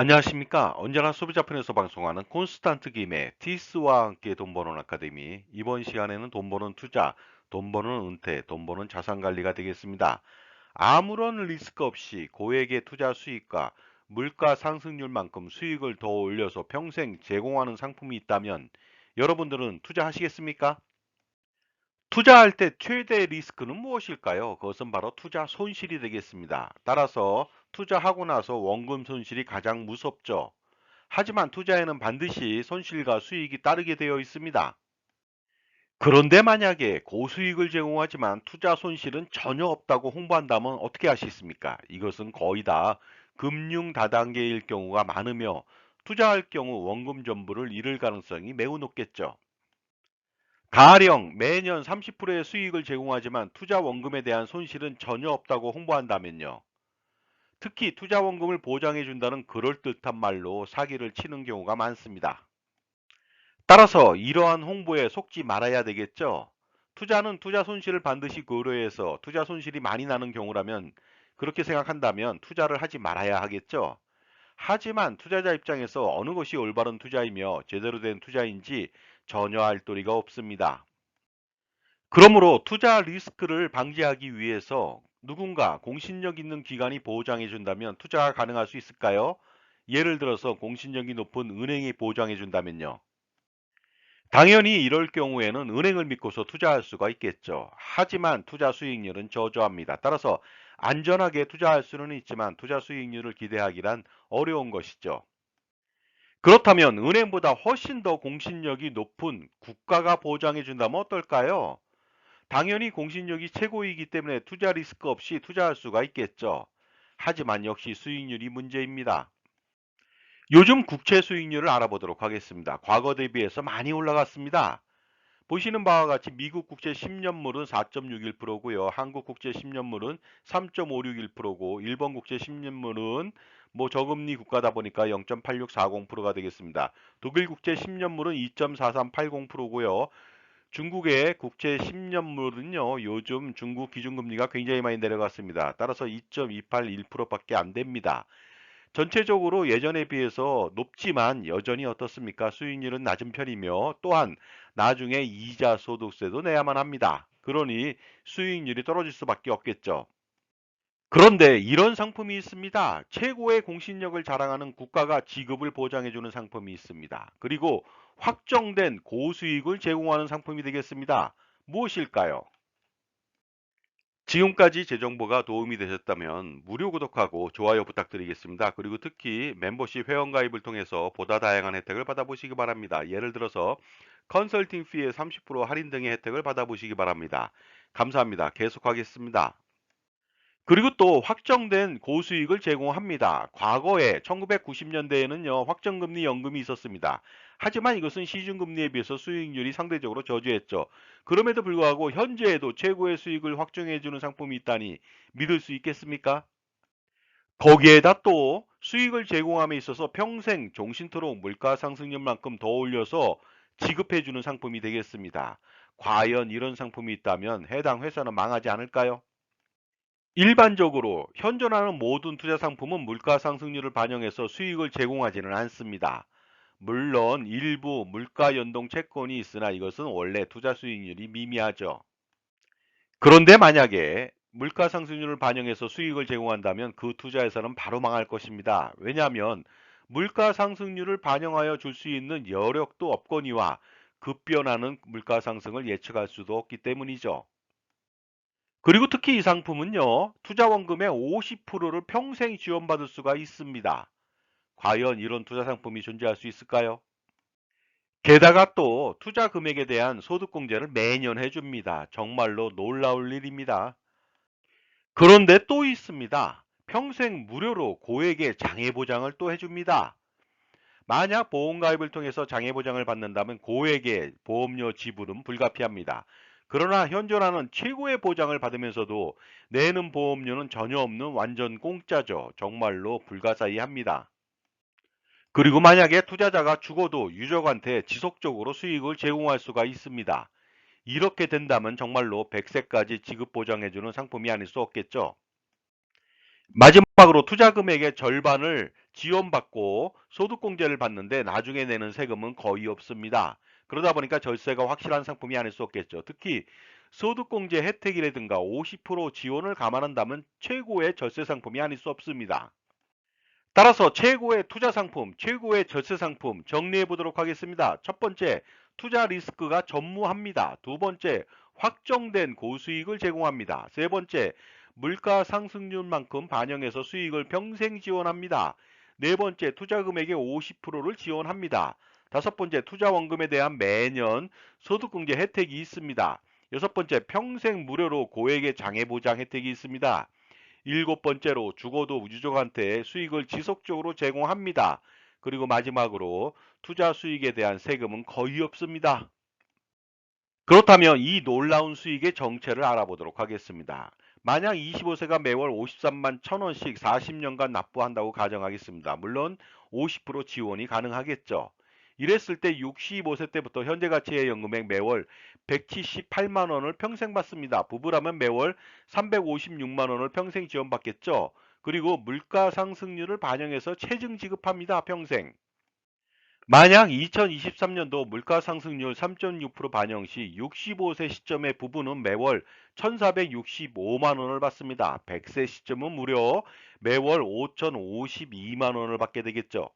안녕하십니까. 언제나 소비자편에서 방송하는 콘스탄트 김의 티스와 함께 돈 버는 아카데미. 이번 시간에는 돈 버는 투자, 돈 버는 은퇴, 돈 버는 자산 관리가 되겠습니다. 아무런 리스크 없이 고액의 투자 수익과 물가 상승률만큼 수익을 더 올려서 평생 제공하는 상품이 있다면 여러분들은 투자하시겠습니까? 투자할 때 최대 리스크는 무엇일까요? 그것은 바로 투자 손실이 되겠습니다. 따라서 투자하고 나서 원금 손실이 가장 무섭죠. 하지만 투자에는 반드시 손실과 수익이 따르게 되어 있습니다. 그런데 만약에 고수익을 제공하지만 투자 손실은 전혀 없다고 홍보한다면 어떻게 하시겠습니까? 이것은 거의 다 금융 다단계일 경우가 많으며 투자할 경우 원금 전부를 잃을 가능성이 매우 높겠죠. 가령 매년 30%의 수익을 제공하지만 투자 원금에 대한 손실은 전혀 없다고 홍보한다면요. 특히 투자 원금을 보장해 준다는 그럴듯한 말로 사기를 치는 경우가 많습니다. 따라서 이러한 홍보에 속지 말아야 되겠죠. 투자는 투자 손실을 반드시 고려해서 투자 손실이 많이 나는 경우라면 그렇게 생각한다면 투자를 하지 말아야 하겠죠. 하지만 투자자 입장에서 어느 것이 올바른 투자이며 제대로 된 투자인지 전혀 알 도리가 없습니다. 그러므로 투자 리스크를 방지하기 위해서 누군가 공신력 있는 기관이 보장해 준다면 투자가 가능할 수 있을까요? 예를 들어서 공신력이 높은 은행이 보장해 준다면요. 당연히 이럴 경우에는 은행을 믿고서 투자할 수가 있겠죠. 하지만 투자 수익률은 저조합니다. 따라서 안전하게 투자할 수는 있지만 투자 수익률을 기대하기란 어려운 것이죠. 그렇다면 은행보다 훨씬 더 공신력이 높은 국가가 보장해 준다면 어떨까요? 당연히 공신력이 최고이기 때문에 투자 리스크 없이 투자할 수가 있겠죠. 하지만 역시 수익률이 문제입니다. 요즘 국채 수익률을 알아보도록 하겠습니다. 과거 대비해서 많이 올라갔습니다. 보시는 바와 같이 미국 국채 10년물은 4.61%고요. 한국 국채 10년물은 3.561%고 일본 국채 10년물은 뭐 저금리 국가다 보니까 0.8640%가 되겠습니다. 독일 국채 10년물은 2.4380%고요. 중국의 국채 10년물은요, 요즘 중국 기준금리가 굉장히 많이 내려갔습니다. 따라서 2.281%밖에 안 됩니다. 전체적으로 예전에 비해서 높지만 여전히 어떻습니까? 수익률은 낮은 편이며 또한 나중에 이자 소득세도 내야만 합니다. 그러니 수익률이 떨어질 수밖에 없겠죠. 그런데 이런 상품이 있습니다. 최고의 공신력을 자랑하는 국가가 지급을 보장해주는 상품이 있습니다. 그리고 확정된 고수익을 제공하는 상품이 되겠습니다. 무엇일까요? 지금까지 제 정보가 도움이 되셨다면 무료 구독하고 좋아요 부탁드리겠습니다. 그리고 특히 멤버십 회원가입을 통해서 보다 다양한 혜택을 받아보시기 바랍니다. 예를 들어서 컨설팅 피의 30% 할인 등의 혜택을 받아보시기 바랍니다. 감사합니다. 계속하겠습니다. 그리고 또 확정된 고수익을 제공합니다. 과거에 1990년대에는요, 확정금리 연금이 있었습니다. 하지만 이것은 시중금리에 비해서 수익률이 상대적으로 저조했죠. 그럼에도 불구하고 현재에도 최고의 수익을 확정해주는 상품이 있다니 믿을 수 있겠습니까? 거기에다 또 수익을 제공함에 있어서 평생 종신토록 물가 상승률만큼 더 올려서 지급해주는 상품이 되겠습니다. 과연 이런 상품이 있다면 해당 회사는 망하지 않을까요? 일반적으로 현존하는 모든 투자 상품은 물가 상승률을 반영해서 수익을 제공하지는 않습니다. 물론 일부 물가 연동 채권이 있으나 이것은 원래 투자 수익률이 미미하죠. 그런데 만약에 물가 상승률을 반영해서 수익을 제공한다면 그 투자에서는 바로 망할 것입니다. 왜냐하면 물가 상승률을 반영하여 줄 수 있는 여력도 없거니와 급변하는 물가 상승을 예측할 수도 없기 때문이죠. 그리고 특히 이 상품은요, 투자 원금의 50%를 평생 지원받을 수가 있습니다. 과연 이런 투자 상품이 존재할 수 있을까요? 게다가 또 투자 금액에 대한 소득공제를 매년 해줍니다. 정말로 놀라울 일입니다. 그런데 또 있습니다. 평생 무료로 고액의 장애보장을 또 해줍니다. 만약 보험가입을 통해서 장애보장을 받는다면 고액의 보험료 지불은 불가피합니다. 그러나 현존하는 최고의 보장을 받으면서도 내는 보험료는 전혀 없는 완전 공짜죠. 정말로 불가사의합니다. 그리고 만약에 투자자가 죽어도 유족한테 지속적으로 수익을 제공할 수가 있습니다. 이렇게 된다면 정말로 100세까지 지급 보장해주는 상품이 아닐 수 없겠죠. 마지막으로 투자 금액의 절반을 지원받고 소득공제를 받는데 나중에 내는 세금은 거의 없습니다. 그러다 보니까 절세가 확실한 상품이 아닐 수 없겠죠. 특히 소득공제 혜택이라든가 50% 지원을 감안한다면 최고의 절세 상품이 아닐 수 없습니다. 따라서 최고의 투자 상품, 최고의 절세 상품 정리해 보도록 하겠습니다. 첫 번째, 투자 리스크가 전무합니다. 두 번째, 확정된 고수익을 제공합니다. 세 번째, 물가 상승률만큼 반영해서 수익을 평생 지원합니다. 네 번째, 투자 금액의 50%를 지원합니다. 다섯 번째, 투자 원금에 대한 매년 소득공제 혜택이 있습니다. 여섯 번째, 평생 무료로 고액의 장애보장 혜택이 있습니다. 일곱 번째로 죽어도 유족한테 수익을 지속적으로 제공합니다. 그리고 마지막으로 투자 수익에 대한 세금은 거의 없습니다. 그렇다면 이 놀라운 수익의 정체를 알아보도록 하겠습니다. 만약 25세가 매월 53만 1,000원씩 40년간 납부한다고 가정하겠습니다. 물론 50% 지원이 가능하겠죠. 이랬을 때 65세 때부터 현재 가치의 연금액 매월 178만 원을 평생 받습니다. 부부라면 매월 356만 원을 평생 지원받겠죠. 그리고 물가 상승률을 반영해서 체증 지급합니다. 평생. 만약 2023년도 물가 상승률 3.6% 반영 시 65세 시점의 부부는 매월 1,465만 원을 받습니다. 100세 시점은 무려 매월 5,052만 원을 받게 되겠죠.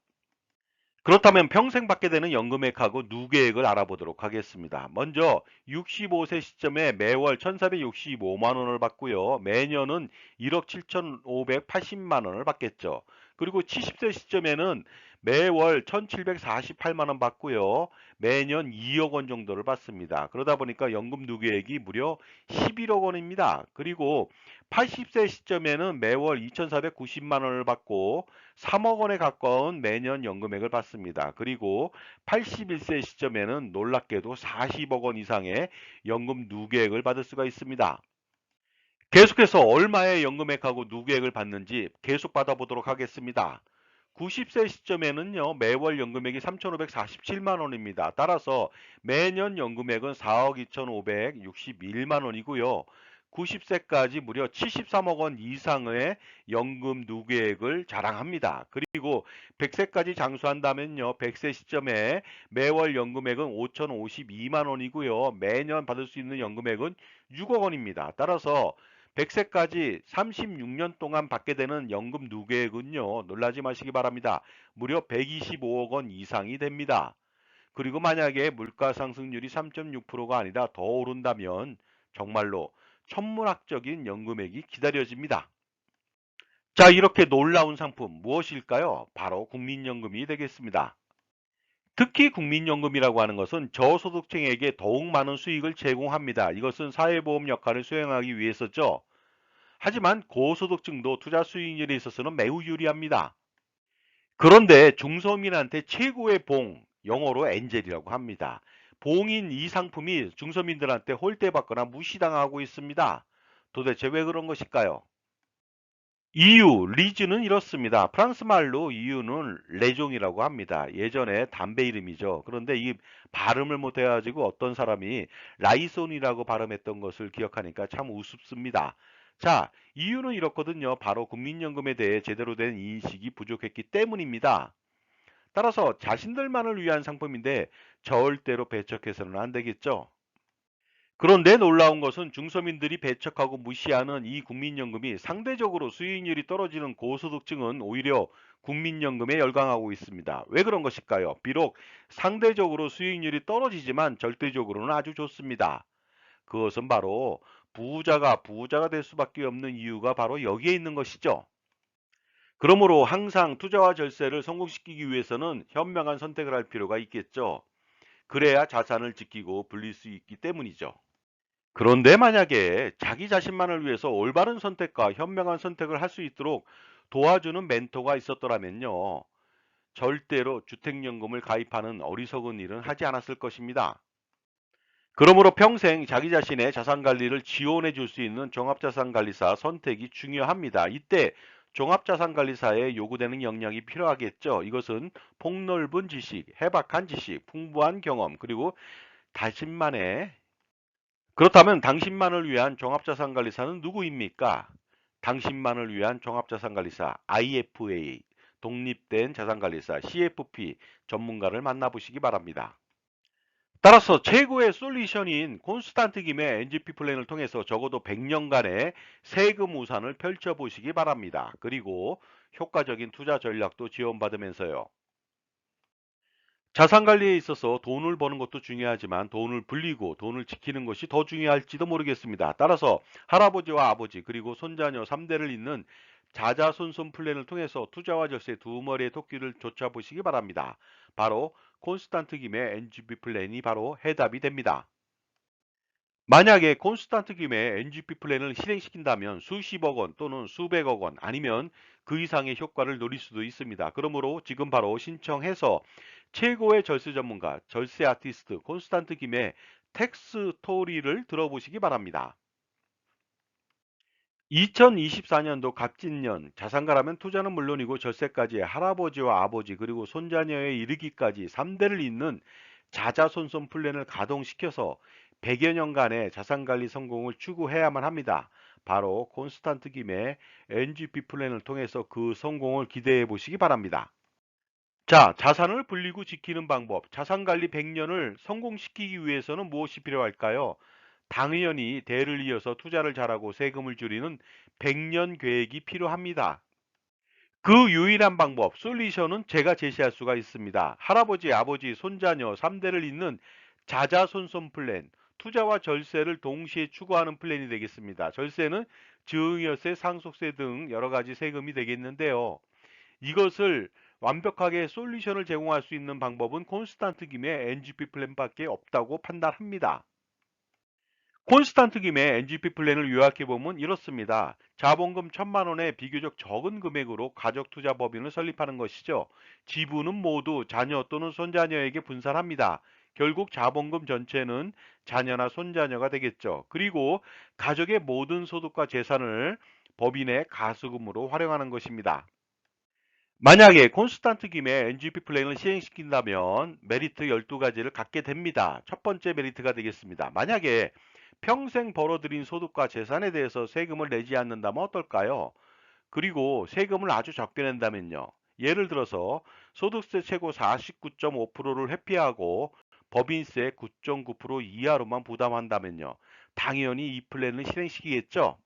그렇다면 평생 받게 되는 연금액하고 누계액을 알아보도록 하겠습니다. 먼저 65세 시점에 매월 1,465만 원을 받고요. 매년은 1억 7,580만 원을 받겠죠. 그리고 70세 시점에는 매월 1,748만 원 받고요. 매년 2억 원 정도를 받습니다. 그러다 보니까 연금 누계액이 무려 11억 원입니다. 그리고 80세 시점에는 매월 2,490만 원을 받고 3억 원에 가까운 매년 연금액을 받습니다. 그리고 81세 시점에는 놀랍게도 40억 원 이상의 연금 누계액을 받을 수가 있습니다. 계속해서 얼마의 연금액하고 누계액을 받는지 계속 받아보도록 하겠습니다. 90세 시점에는요, 매월 연금액이 3,547만 원입니다. 따라서 매년 연금액은 4억 2,561만 원이고요. 90세까지 무려 73억 원 이상의 연금 누계액을 자랑합니다. 그리고 100세까지 장수한다면요, 100세 시점에 매월 연금액은 5,052만 원이고요. 매년 받을 수 있는 연금액은 6억 원입니다. 따라서 100세까지 36년 동안 받게 되는 연금 누계액은요, 놀라지 마시기 바랍니다. 무려 125억 원 이상이 됩니다. 그리고 만약에 물가 상승률이 3.6%가 아니라 더 오른다면 정말로 천문학적인 연금액이 기다려집니다. 자, 이렇게 놀라운 상품 무엇일까요? 바로 국민연금이 되겠습니다. 특히 국민연금이라고 하는 것은 저소득층에게 더욱 많은 수익을 제공합니다. 이것은 사회보험 역할을 수행하기 위해서죠. 하지만 고소득층도 투자 수익률에 있어서는 매우 유리합니다. 그런데 중서민한테 최고의 봉, 영어로 엔젤이라고 합니다. 봉인 이 상품이 중서민들한테 홀대받거나 무시당하고 있습니다. 도대체 왜 그런 것일까요? 이유, 리즈는 이렇습니다. 프랑스 말로 이유는 레종이라고 합니다. 예전에 담배 이름이죠. 그런데 이 발음을 못해가지고 어떤 사람이 라이손이라고 발음했던 것을 기억하니까 참 우습습니다. 자, 이유는 이렇거든요. 바로 국민연금에 대해 제대로 된 인식이 부족했기 때문입니다. 따라서 자신들만을 위한 상품인데 절대로 배척해서는 안 되겠죠. 그런데 놀라운 것은 중서민들이 배척하고 무시하는 이 국민연금이 상대적으로 수익률이 떨어지는 고소득층은 오히려 국민연금에 열광하고 있습니다. 왜 그런 것일까요? 비록 상대적으로 수익률이 떨어지지만 절대적으로는 아주 좋습니다. 그것은 바로 부자가 될 수밖에 없는 이유가 바로 여기에 있는 것이죠. 그러므로 항상 투자와 절세를 성공시키기 위해서는 현명한 선택을 할 필요가 있겠죠. 그래야 자산을 지키고 불릴 수 있기 때문이죠. 그런데 만약에 자기 자신만을 위해서 올바른 선택과 현명한 선택을 할 수 있도록 도와주는 멘토가 있었더라면요, 절대로 주택연금을 가입하는 어리석은 일은 하지 않았을 것입니다. 그러므로 평생 자기 자신의 자산 관리를 지원해 줄 수 있는 종합자산관리사 선택이 중요합니다. 이때 종합자산관리사에 요구되는 역량이 필요하겠죠. 이것은 폭넓은 지식, 해박한 지식, 풍부한 경험, 그리고 자신만의 그렇다면 당신만을 위한 종합자산관리사는 누구입니까? 당신만을 위한 종합자산관리사 IFA, 독립된 자산관리사 CFP 전문가를 만나보시기 바랍니다. 따라서 최고의 솔루션인 콘스탄트 김의 NGP 플랜을 통해서 적어도 100년간의 세금 우산을 펼쳐보시기 바랍니다. 그리고 효과적인 투자 전략도 지원받으면서요. 자산 관리에 있어서 돈을 버는 것도 중요하지만 돈을 불리고 돈을 지키는 것이 더 중요할지도 모르겠습니다. 따라서 할아버지와 아버지 그리고 손자녀 3대를 잇는 자자손손 플랜을 통해서 투자와 절세 두 머리의 토끼를 쫓아보시기 바랍니다. 바로 콘스탄트 김의 NGP 플랜이 바로 해답이 됩니다. 만약에 콘스탄트 김의 NGP 플랜을 실행시킨다면 수십억 원 또는 수백억 원 아니면 그 이상의 효과를 노릴 수도 있습니다. 그러므로 지금 바로 신청해서 최고의 절세 전문가, 절세 아티스트 콘스탄트 김의 텍스 스토리를 들어보시기 바랍니다. 2024년도 갑진년 자산가라면 투자는 물론이고 절세까지 할아버지와 아버지 그리고 손자녀에 이르기까지 3대를 잇는 자자손손 플랜을 가동시켜서 100여 년간의 자산관리 성공을 추구해야만 합니다. 바로 콘스탄트 김의 NGP 플랜을 통해서 그 성공을 기대해 보시기 바랍니다. 자, 자산을 불리고 지키는 방법. 자산관리 100년을 성공시키기 위해서는 무엇이 필요할까요? 당연히 대를 이어서 투자를 잘하고 세금을 줄이는 100년 계획이 필요합니다. 그 유일한 방법, 솔루션은 제가 제시할 수가 있습니다. 할아버지, 아버지, 손자녀 3대를 잇는 자자손손 플랜, 투자와 절세를 동시에 추구하는 플랜이 되겠습니다. 절세는 증여세, 상속세 등 여러 가지 세금이 되겠는데요. 이것을 완벽하게 솔루션을 제공할 수 있는 방법은 콘스탄트 김의 NGP 플랜밖에 없다고 판단합니다. 콘스탄트 김의 NGP 플랜을 요약해보면 이렇습니다. 자본금 1000만 원의 비교적 적은 금액으로 가족 투자 법인을 설립하는 것이죠. 지분은 모두 자녀 또는 손자녀에게 분산합니다. 결국 자본금 전체는 자녀나 손자녀가 되겠죠. 그리고 가족의 모든 소득과 재산을 법인의 가수금으로 활용하는 것입니다. 만약에 콘스탄트 김의 NGP 플랜을 시행시킨다면 메리트 12가지를 갖게 됩니다. 첫 번째 메리트가 되겠습니다. 만약에 평생 벌어들인 소득과 재산에 대해서 세금을 내지 않는다면 어떨까요? 그리고 세금을 아주 적게 낸다면요. 예를 들어서 소득세 최고 49.5%를 회피하고 법인세 9.9% 이하로만 부담한다면요. 당연히 이 플랜을 실행시키겠죠.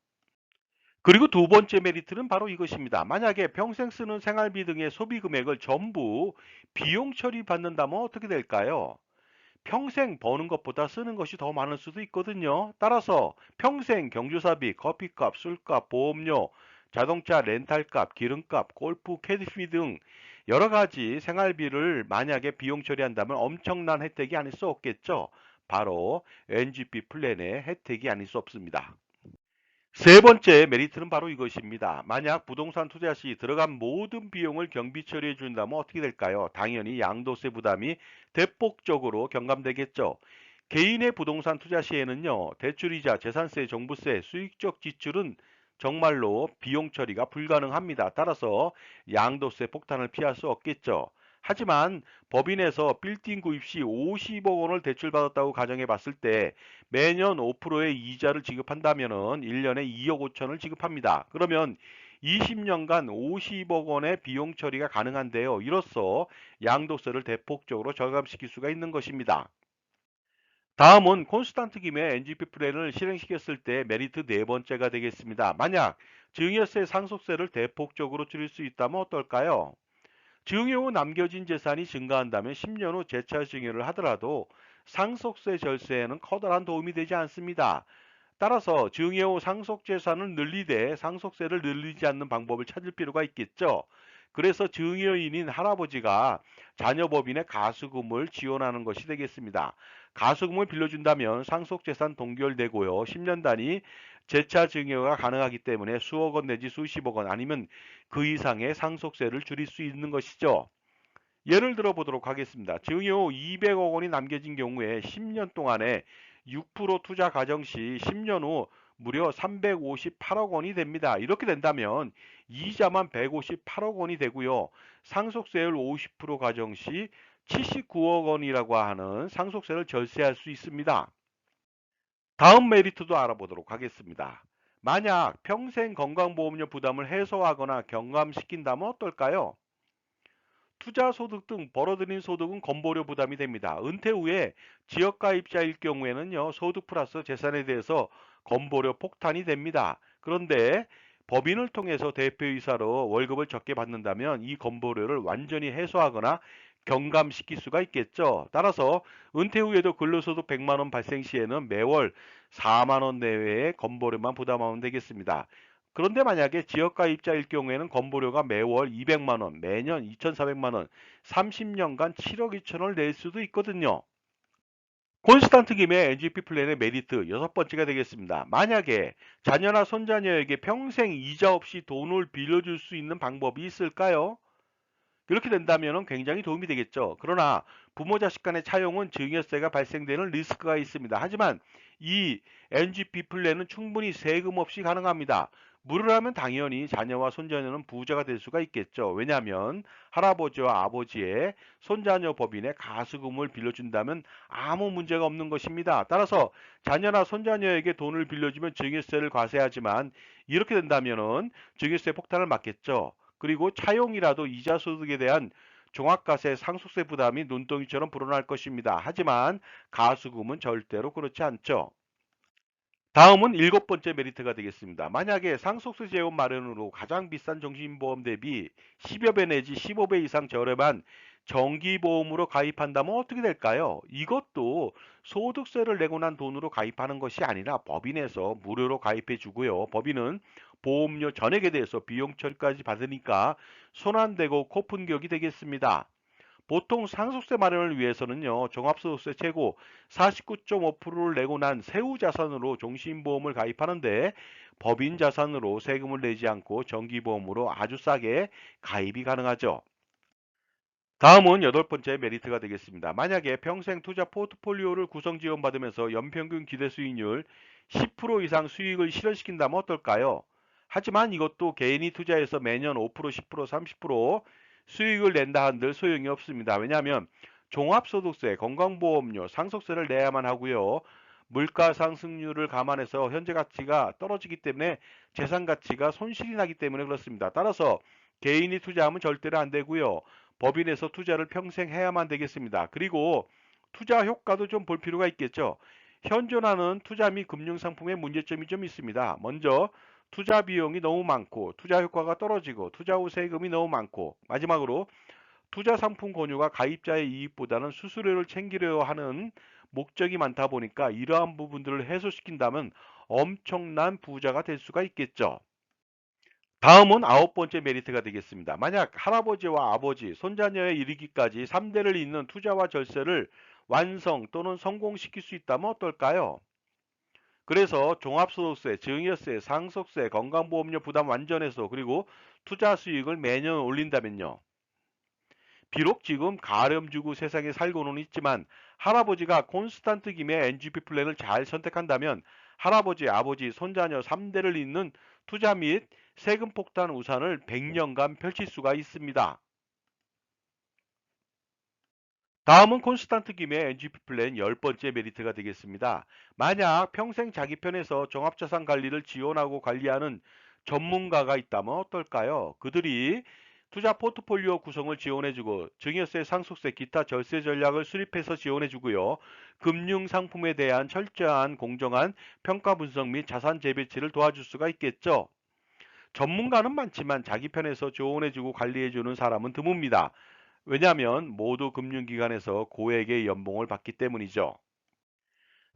그리고 두 번째 메리트는 바로 이것입니다. 만약에 평생 쓰는 생활비 등의 소비 금액을 전부 비용 처리 받는다면 어떻게 될까요? 평생 버는 것보다 쓰는 것이 더 많을 수도 있거든요. 따라서 평생 경조사비, 커피값, 술값, 보험료, 자동차 렌탈값, 기름값, 골프, 캐디피 등 여러 가지 생활비를 만약에 비용 처리한다면 엄청난 혜택이 아닐 수 없겠죠. 바로 NGP 플랜의 혜택이 아닐 수 없습니다. 세 번째 메리트는 바로 이것입니다. 만약 부동산 투자 시 들어간 모든 비용을 경비 처리해 준다면 어떻게 될까요? 당연히 양도세 부담이 대폭적으로 경감되겠죠. 개인의 부동산 투자 시에는요, 대출이자 재산세, 종부세, 수익적 지출은 정말로 비용 처리가 불가능합니다. 따라서 양도세 폭탄을 피할 수 없겠죠. 하지만 법인에서 빌딩 구입 시 50억 원을 대출받았다고 가정해 봤을 때 매년 5%의 이자를 지급한다면은 1년에 2억 5천을 지급합니다. 그러면 20년간 50억 원의 비용 처리가 가능한데요. 이로써 양도세를 대폭적으로 절감시킬 수가 있는 것입니다. 다음은 콘스탄트 김의 NGP 플랜을 실행시켰을 때 메리트 네 번째가 되겠습니다. 만약 증여세 상속세를 대폭적으로 줄일 수 있다면 어떨까요? 증여 후 남겨진 재산이 증가한다면 10년 후 재차 증여를 하더라도 상속세 절세에는 커다란 도움이 되지 않습니다. 따라서 증여 후 상속 재산을 늘리되 상속세를 늘리지 않는 방법을 찾을 필요가 있겠죠. 그래서 증여인인 할아버지가 자녀 법인의 가수금을 지원하는 것이 되겠습니다. 가수금을 빌려준다면 상속재산 동결되고요. 10년 단위 재차 증여가 가능하기 때문에 수억 원 내지 수십억 원 아니면 그 이상의 상속세를 줄일 수 있는 것이죠. 예를 들어 보도록 하겠습니다. 증여 후 200억 원이 남겨진 경우에 10년 동안에 6% 투자 가정 시 10년 후 무려 358억 원이 됩니다. 이렇게 된다면 이자만 158억 원이 되고요. 상속세율 50% 가정 시 79억 원이라고 하는 상속세를 절세할 수 있습니다. 다음 메리트도 알아보도록 하겠습니다. 만약 평생 건강보험료 부담을 해소하거나 경감시킨다면 어떨까요? 투자소득 등 벌어들인 소득은 건보료 부담이 됩니다. 은퇴 후에 지역가입자일 경우에는요, 소득 플러스 재산에 대해서 건보료 폭탄이 됩니다. 그런데 법인을 통해서 대표이사로 월급을 적게 받는다면 이 건보료를 완전히 해소하거나 경감시킬 수가 있겠죠. 따라서 은퇴 후에도 근로소득 100만 원 발생 시에는 매월 4만 원 내외의 건보료만 부담하면 되겠습니다. 그런데 만약에 지역가입자일 경우에는 건보료가 매월 200만 원, 매년 2,400만 원, 30년간 7억 2천을 낼 수도 있거든요. 콘스탄트 김의 NGP 플랜의 메리트 여섯 번째가 되겠습니다. 만약에 자녀나 손자녀에게 평생 이자 없이 돈을 빌려줄 수 있는 방법이 있을까요? 이렇게 된다면 굉장히 도움이 되겠죠. 그러나 부모 자식 간의 차용은 증여세가 발생되는 리스크가 있습니다. 하지만 이 NGP 플랜은 충분히 세금 없이 가능합니다. 무료라면 당연히 자녀와 손자녀는 부자가 될 수가 있겠죠. 왜냐하면 할아버지와 아버지의 손자녀 법인에 가수금을 빌려준다면 아무 문제가 없는 것입니다. 따라서 자녀나 손자녀에게 돈을 빌려주면 증여세를 과세하지만 이렇게 된다면 증여세 폭탄을 맞겠죠. 그리고 차용이라도 이자 소득에 대한 종합과세 상속세 부담이 눈덩이처럼 불어날 것입니다. 하지만 가수금은 절대로 그렇지 않죠. 다음은 일곱 번째 메리트가 되겠습니다. 만약에 상속세 제원 마련으로 가장 비싼 정신보험 대비 10여 배 내지 15배 이상 저렴한 정기보험으로 가입한다면 어떻게 될까요? 이것도 소득세를 내고 난 돈으로 가입하는 것이 아니라 법인에서 무료로 가입해 주고요. 법인은 보험료 전액에 대해서 비용 처리까지 받으니까 손안대고 코푼격이 되겠습니다. 보통 상속세 마련을 위해서는요, 종합소득세 최고 49.5%를 내고 난 세후 자산으로 종신보험을 가입하는데 법인 자산으로 세금을 내지 않고 정기보험으로 아주 싸게 가입이 가능하죠. 다음은 여덟 번째 메리트가 되겠습니다. 만약에 평생 투자 포트폴리오를 구성 지원받으면서 연평균 기대 수익률 10% 이상 수익을 실현시킨다면 어떨까요? 하지만 이것도 개인이 투자해서 매년 5%, 10%, 30% 수익을 낸다 한들 소용이 없습니다. 왜냐하면 종합소득세, 건강보험료, 상속세를 내야만 하고요. 물가 상승률을 감안해서 현재 가치가 떨어지기 때문에 재산 가치가 손실이 나기 때문에 그렇습니다. 따라서 개인이 투자하면 절대로 안 되고요. 법인에서 투자를 평생 해야만 되겠습니다. 그리고 투자 효과도 좀 볼 필요가 있겠죠. 현존하는 투자 및 금융상품의 문제점이 좀 있습니다. 먼저 투자 비용이 너무 많고 투자 효과가 떨어지고 투자 후 세금이 너무 많고 마지막으로 투자 상품 권유가 가입자의 이익보다는 수수료를 챙기려 하는 목적이 많다 보니까 이러한 부분들을 해소시킨다면 엄청난 부자가 될 수가 있겠죠. 다음은 아홉 번째 메리트가 되겠습니다. 만약 할아버지와 아버지, 손자녀에 이르기까지 3대를 잇는 투자와 절세를 완성 또는 성공시킬 수 있다면 어떨까요? 그래서 종합소득세, 증여세, 상속세, 건강보험료 부담 완전해서 그리고 투자 수익을 매년 올린다면요. 비록 지금 가렴주고 세상에 살고는 있지만 할아버지가 콘스탄트 김의 NGP 플랜을 잘 선택한다면 할아버지, 아버지, 손자녀 3대를 잇는 투자 및 세금 폭탄 우산을 100년간 펼칠 수가 있습니다. 다음은 콘스탄트 김의 NGP 플랜 10번째 메리트가 되겠습니다. 만약 평생 자기 편에서 종합자산 관리를 지원하고 관리하는 전문가가 있다면 어떨까요? 그들이 투자 포트폴리오 구성을 지원해주고 증여세, 상속세, 기타 절세 전략을 수립해서 지원해주고요. 금융상품에 대한 철저한 공정한 평가 분석 및 자산 재배치를 도와줄 수가 있겠죠. 전문가는 많지만 자기 편에서 조언해주고 관리해주는 사람은 드뭅니다. 왜냐하면 모두 금융기관에서 고액의 연봉을 받기 때문이죠.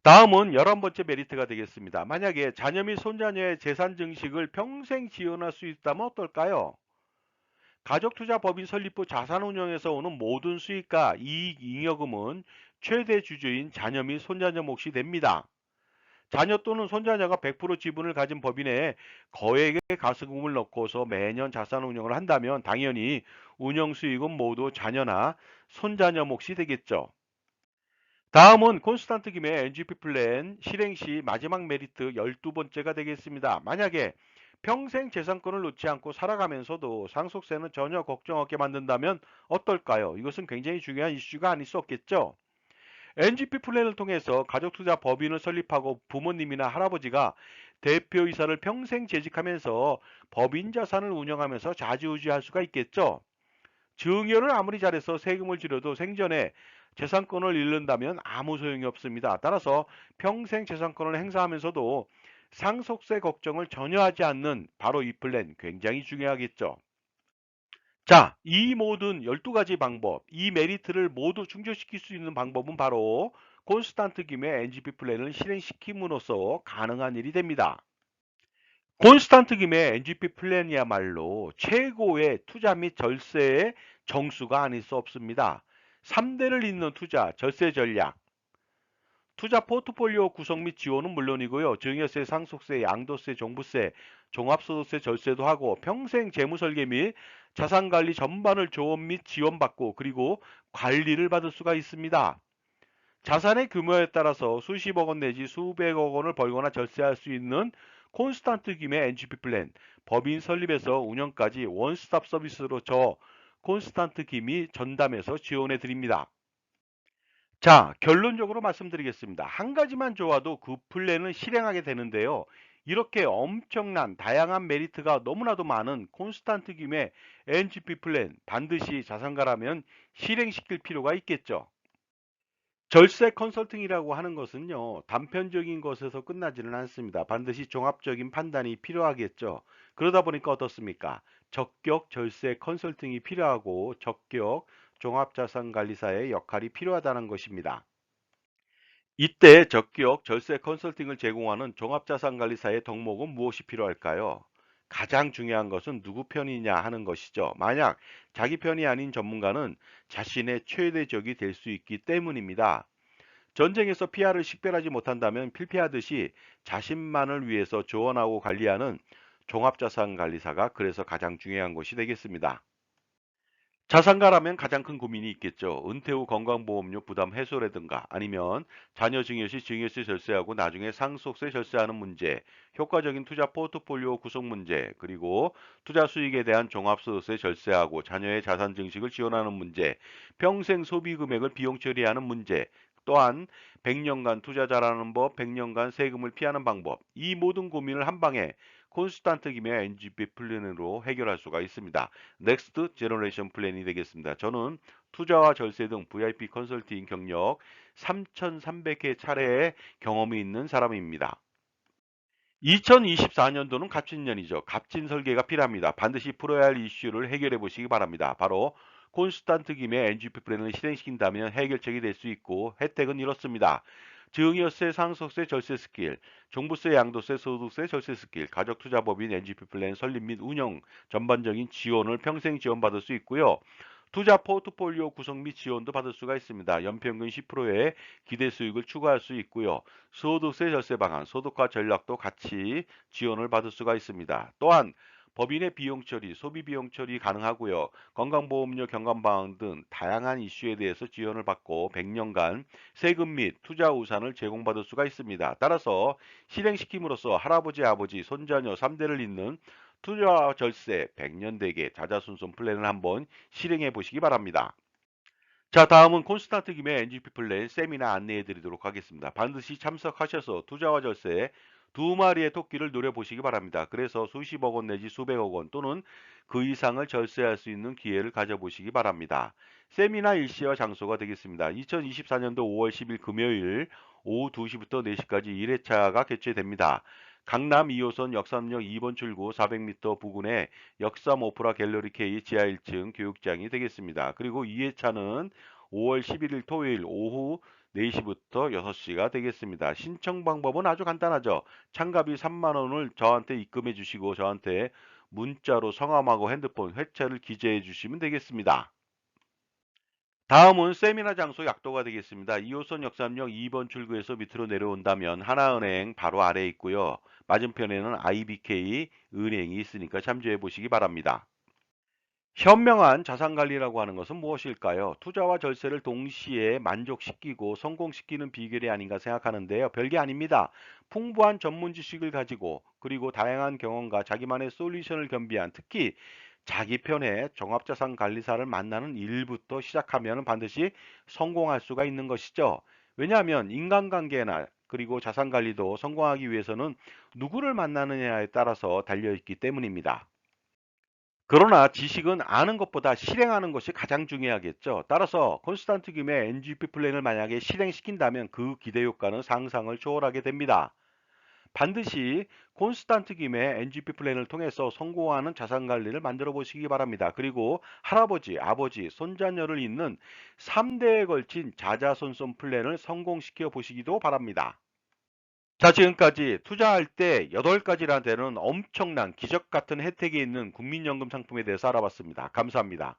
다음은 11번째 메리트가 되겠습니다. 만약에 자녀 및 손자녀의 재산 증식을 평생 지원할 수 있다면 어떨까요? 가족투자법인 설립 후 자산운용에서 오는 모든 수익과 이익 잉여금은 최대 주주인 자녀 및 손자녀 몫이 됩니다. 자녀 또는 손자녀가 100% 지분을 가진 법인에 거액의 가스금을 넣고서 매년 자산 운용을 한다면 당연히 운영 수익은 모두 자녀나 손자녀 몫이 되겠죠. 다음은 콘스탄트 김의 NGP 플랜 실행 시 마지막 메리트 12번째가 되겠습니다. 만약에 평생 재산권을 놓지 않고 살아가면서도 상속세는 전혀 걱정 없게 만든다면 어떨까요? 이것은 굉장히 중요한 이슈가 아닐 수 없겠죠. NGP 플랜을 통해서 가족투자 법인을 설립하고 부모님이나 할아버지가 대표이사를 평생 재직하면서 법인 자산을 운영하면서 좌지우지할 수가 있겠죠. 증여를 아무리 잘해서 세금을 줄여도 생전에 재산권을 잃는다면 아무 소용이 없습니다. 따라서 평생 재산권을 행사하면서도 상속세 걱정을 전혀 하지 않는 바로 이 플랜 굉장히 중요하겠죠. 자, 이 모든 12가지 방법, 이 메리트를 모두 충족시킬 수 있는 방법은 바로 콘스탄트 김의 NGP 플랜을 실행시킴으로써 가능한 일이 됩니다. 콘스탄트 김의 NGP 플랜이야말로 최고의 투자 및 절세의 정수가 아닐 수 없습니다. 3대를 잇는 투자, 절세 전략, 투자 포트폴리오 구성 및 지원은 물론이고요. 증여세, 상속세, 양도세, 종부세, 종합소득세 절세도 하고 평생 재무설계 및 자산관리 전반을 조언 및 지원받고 그리고 관리를 받을 수가 있습니다. 자산의 규모에 따라서 수십억 원 내지 수백억 원을 벌거나 절세할 수 있는 콘스탄트 김의 NGP 플랜, 법인 설립에서 운영까지 원스톱 서비스로 저 콘스탄트 김이 전담해서 지원해 드립니다. 자, 결론적으로 말씀드리겠습니다. 한 가지만 좋아도 그 플랜을 실행하게 되는데요. 이렇게 엄청난 다양한 메리트가 너무나도 많은 콘스탄트 김의 NGP 플랜 반드시 자산가라면 실행시킬 필요가 있겠죠. 절세 컨설팅이라고 하는 것은요, 단편적인 것에서 끝나지는 않습니다. 반드시 종합적인 판단이 필요하겠죠. 그러다 보니까 어떻습니까? 적격 절세 컨설팅이 필요하고 적격 종합자산관리사의 역할이 필요하다는 것입니다. 이때 적격 절세 컨설팅을 제공하는 종합자산관리사의 덕목은 무엇이 필요할까요? 가장 중요한 것은 누구 편이냐 하는 것이죠. 만약 자기 편이 아닌 전문가는 자신의 최대적이 될 수 있기 때문입니다. 전쟁에서 피아를 식별하지 못한다면 필피하듯이 자신만을 위해서 조언하고 관리하는 종합자산관리사가 그래서 가장 중요한 것이 되겠습니다. 자산가라면 가장 큰 고민이 있겠죠. 은퇴 후 건강보험료 부담 해소라든가 아니면 자녀 증여 시 증여세 절세하고 나중에 상속세 절세하는 문제, 효과적인 투자 포트폴리오 구성 문제, 그리고 투자 수익에 대한 종합소득세 절세하고 자녀의 자산 증식을 지원하는 문제, 평생 소비 금액을 비용 처리하는 문제, 또한 100년간 투자 잘하는 법, 100년간 세금을 피하는 방법, 이 모든 고민을 한 방에 콘스탄트 김의 NGP 플랜으로 해결할 수가 있습니다. 넥스트 제너레이션 플랜이 되겠습니다. 저는 투자와 절세 등 VIP 컨설팅 경력 3,300회 차례의 경험이 있는 사람입니다. 2024년도는 갑진년이죠. 갑진 설계가 필요합니다. 반드시 풀어야 할 이슈를 해결해 보시기 바랍니다. 바로 콘스탄트 김의 NGP 플랜을 실행시킨다면 해결책이 될 수 있고 혜택은 이렇습니다. 증여세, 상속세, 절세 스킬, 종부세, 양도세, 소득세, 절세 스킬, 가족투자법인 NGP 플랜 설립 및 운영 전반적인 지원을 평생 지원받을 수 있고요. 투자 포트폴리오 구성 및 지원도 받을 수가 있습니다. 연평균 10%의 기대 수익을 추가할 수 있고요. 소득세 절세 방안, 소득화 전략도 같이 지원을 받을 수가 있습니다. 또한 법인의 비용 처리, 소비 비용 처리 가능하고요. 건강보험료 경감 방안 등 다양한 이슈에 대해서 지원을 받고 100년간 세금 및 투자 우산을 제공받을 수가 있습니다. 따라서 실행시킴으로써 할아버지, 아버지, 손자녀 3대를 잇는 투자와 절세 100년 대계 자자손손 플랜을 한번 실행해 보시기 바랍니다. 자, 다음은 콘스탄트 김의 NGP 플랜 세미나 안내해 드리도록 하겠습니다. 반드시 참석하셔서 투자와 절세 두 마리의 토끼를 노려보시기 바랍니다. 그래서 수십억 원 내지 수백억 원 또는 그 이상을 절세할 수 있는 기회를 가져보시기 바랍니다. 세미나 일시와 장소가 되겠습니다. 2024년도 5월 10일 금요일 오후 2시부터 4시까지 1회차가 개최됩니다. 강남 2호선 역삼역 2번 출구 400m 부근에 역삼 오프라 갤러리 K 지하 1층 교육장이 되겠습니다. 그리고 2회차는 5월 11일 토요일 오후 4시부터 6시가 되겠습니다. 신청 방법은 아주 간단하죠. 참가비 3만 원을 저한테 입금해 주시고 저한테 문자로 성함하고 핸드폰 회차를 기재해 주시면 되겠습니다. 다음은 세미나 장소 약도가 되겠습니다. 2호선 역삼역 2번 출구에서 밑으로 내려온다면 하나은행 바로 아래에 있고요. 맞은편에는 IBK 은행이 있으니까 참조해 보시기 바랍니다. 현명한 자산관리라고 하는 것은 무엇일까요? 투자와 절세를 동시에 만족시키고 성공시키는 비결이 아닌가 생각하는데요. 별게 아닙니다. 풍부한 전문 지식을 가지고 그리고 다양한 경험과 자기만의 솔루션을 겸비한 특히 자기 편의 종합자산관리사를 만나는 일부터 시작하면 반드시 성공할 수가 있는 것이죠. 왜냐하면 인간관계나 그리고 자산관리도 성공하기 위해서는 누구를 만나느냐에 따라서 달려있기 때문입니다. 그러나 지식은 아는 것보다 실행하는 것이 가장 중요하겠죠. 따라서 콘스탄트 김의 NGP 플랜을 만약에 실행시킨다면 그 기대 효과는 상상을 초월하게 됩니다. 반드시 콘스탄트 김의 NGP 플랜을 통해서 성공하는 자산 관리를 만들어 보시기 바랍니다. 그리고 할아버지, 아버지, 손자녀를 잇는 3대에 걸친 자자손손 플랜을 성공시켜 보시기도 바랍니다. 자, 지금까지 투자할 때 8가지나 되는 엄청난 기적 같은 혜택이 있는 국민연금 상품에 대해서 알아봤습니다. 감사합니다.